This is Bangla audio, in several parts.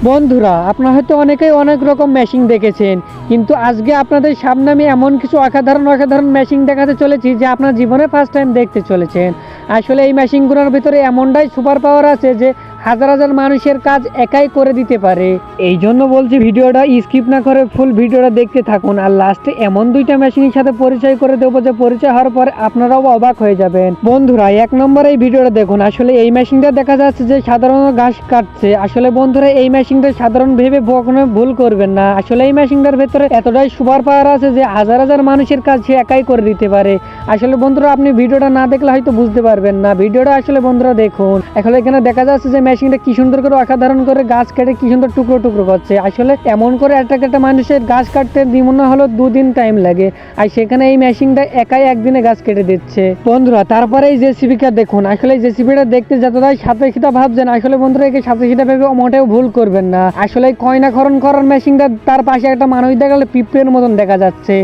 বন্ধুরা, আপনারা হয়তো অনেকেই অনেক রকম মেশিন দেখেছেন, কিন্তু আজকে আপনাদের সামনে আমি এমন কিছু অসাধারণ মেশিন দেখাতে চলেছি যে আপনার জীবনে ফার্স্ট টাইম দেখতে চলেছেন। আসলে এই মেশিনগুলোর ভিতরে এমনটাই সুপার পাওয়ার আছে যে হাজার হাজার মানুষের কাজ একাই করে দিতে পারে। এই জন্য বলছি ভিডিওটা স্কিপ না করে ফুল ভিডিওটা দেখতে থাকুন, আর লাস্টে এমন দুইটা মেশিনের সাথে পরিচয় করে দেবো যে পরিচয় হওয়ার পরে আপনারাও অবাক হয়ে যাবেন। বন্ধুরা, এক নম্বরে এই ভিডিওটা দেখুন। আসলে এই মেশিনটা দেখা যাচ্ছে যে সাধারণ ঘাস কাটছে। আসলে বন্ধুরা, এই মেশিনটা সাধারণ ভেবে কখনো ভুল করবেন না। আসলে এই মেশিনটার ভেতরে এতটাই সুপার পাওয়ার আছে যে হাজার হাজার মানুষের কাজ সে একাই করে দিতে পারে। আসলে বন্ধুরা, আপনি ভিডিওটা না দেখলে হয়তো বুঝতে পারবেন না। ভিডিওটা আসলে বন্ধুরা দেখুন। আসলে এখানে দেখা যাচ্ছে যে মেশিনটা কি সুন্দর করে অসাধারণ করে গাছ কেটে কি সুন্দর টুকরো টুকরো করছে। আসলে এমন করে একটা মানুষের গাছ কাটতে মনে হলো 2 দিন টাইম লাগে, আর সেখানে এই মেশিনটা একাই একদিনে গাছ কেটে দিচ্ছে। বন্ধুরা, তারপরে এই জেসিবিটা দেখুন। আসলে এই জেসিবিটা দেখতে যতটাই সাদাসিধা ভাবছেন, আসলে বন্ধুরা একে সাদাসিধা ভেবে মোটেও ভুল করবেন না। আসলে কয়না খনন করার মেশিনটা, তার পাশে একটা মানুষ দেখালে পিঁপড়ের মতন দেখা যাচ্ছে।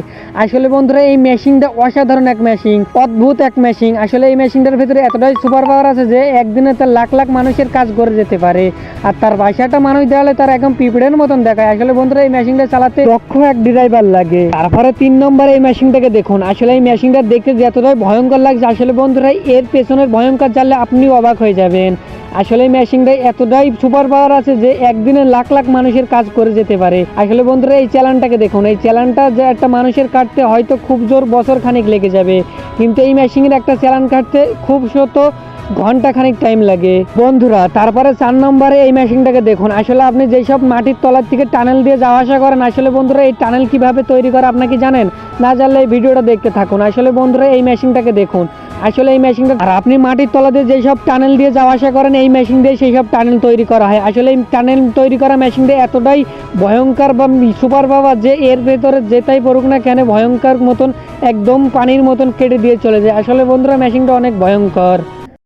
আসলে বন্ধুরা, এই মেশিনটা অসাধারণ এক মেশিন, অদ্ভুত এক মেশিন। আসলে এই মেশিনটার ভিতরে এতটাই সুপার পাওয়ার আছে যে একদিনে তার লাখ লাখ মানুষের কাজ করে যেতে পারে, আর তার পাশে একটা মানুষ দেখালে তার একদম পিঁপড়ের মতন দেখায়। আসলে বন্ধুরা, এই মেশিনটা চালাতে দক্ষ এক ড্রাইভার লাগে। তারপরে 3 নম্বরে এই মেশিনটাকে দেখুন। আসলে এই মেশিনটা দেখতে যতটাই ভয়ঙ্কর লাগছে, আসলে বন্ধুরা এর পেছনের ভয়ঙ্কর জানলে আপনিও অবাক হয়ে যাবেন। আসলে এই মেশিনটা এতটাই সুপার পাওয়ার আছে যে একদিনে লাখ লাখ মানুষের কাজ করে যেতে পারে। আসলে বন্ধুরা, এই চ্যালানটাকে দেখুন। এই চ্যালানটা যে একটা মানুষের কাটতে হয়তো খুব জোর বছর খানিক লেগে যাবে, কিন্তু এই মেশিনের একটা চ্যালান কাটতে খুব শত ঘন্টা খানিক টাইম লাগে। বন্ধুরা, তারপরে 4 নম্বরে এই মেশিনটাকে দেখুন। আসলে আপনি যেসব মাটির তলার থেকে টানেল দিয়ে যাওয়া আসা করেন, আসলে বন্ধুরা এই টানেল কিভাবে তৈরি করে আপনাকে জানেন? না জানলে এই ভিডিওটা দেখতে থাকুন। আসলে বন্ধুরা, এই মেশিনটাকে দেখুন। আসলে এই মেশিনটা, আর আপনি মাটির তলা দিয়ে যেসব টানেল দিয়ে যাওয়া আসা করেন, এই মেশিন দিয়ে সেই সব টানেল তৈরি করা হয়। আসলে এই টানেল তৈরি করা মেশিনটা এতটাই ভয়ঙ্কর বা সুপার পাওয়ার যে এর ভেতরে যেটাই পড়ুক না কেন ভয়ঙ্কর মতন একদম পানির মতন কেটে দিয়ে চলে যায়। আসলে বন্ধুরা, মেশিনটা অনেক ভয়ঙ্কর।